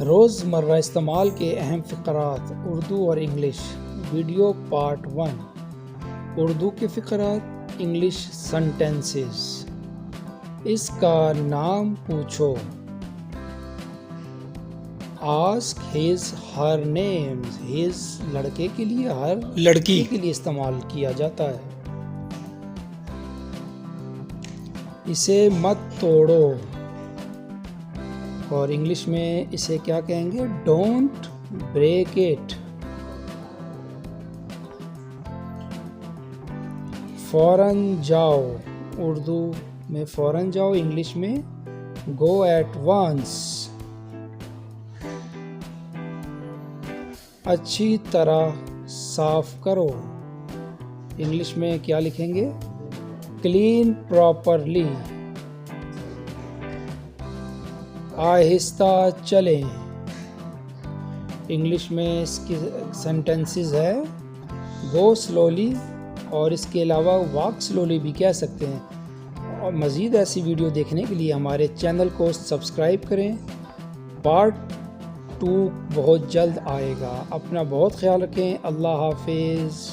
روزمرہ استعمال کے اہم فقرات اردو اور انگلش ویڈیو پارٹ 1 اردو کے فقرات انگلش سنٹینسز اس کا نام پوچھو آسک ہز ہر نیم ہز لڑکے کے لیے ہر لڑکی کے لیے استعمال کیا جاتا ہے اسے مت توڑو اور انگلش میں اسے کیا کہیں گے ڈونٹ بریک اٹ فوراً جاؤ اردو میں فوراً جاؤ انگلش میں گو ایٹ وانس اچھی طرح صاف کرو انگلش میں کیا لکھیں گے کلین پراپرلی آہستہ چلیں انگلش میں اس کی سینٹنسز ہے گو سلولی اور اس کے علاوہ واک سلولی بھی کہہ سکتے ہیں اور مزید ایسی ویڈیو دیکھنے کے لیے ہمارے چینل کو سبسکرائب کریں پارٹ 2 بہت جلد آئے گا اپنا بہت خیال رکھیں اللہ حافظ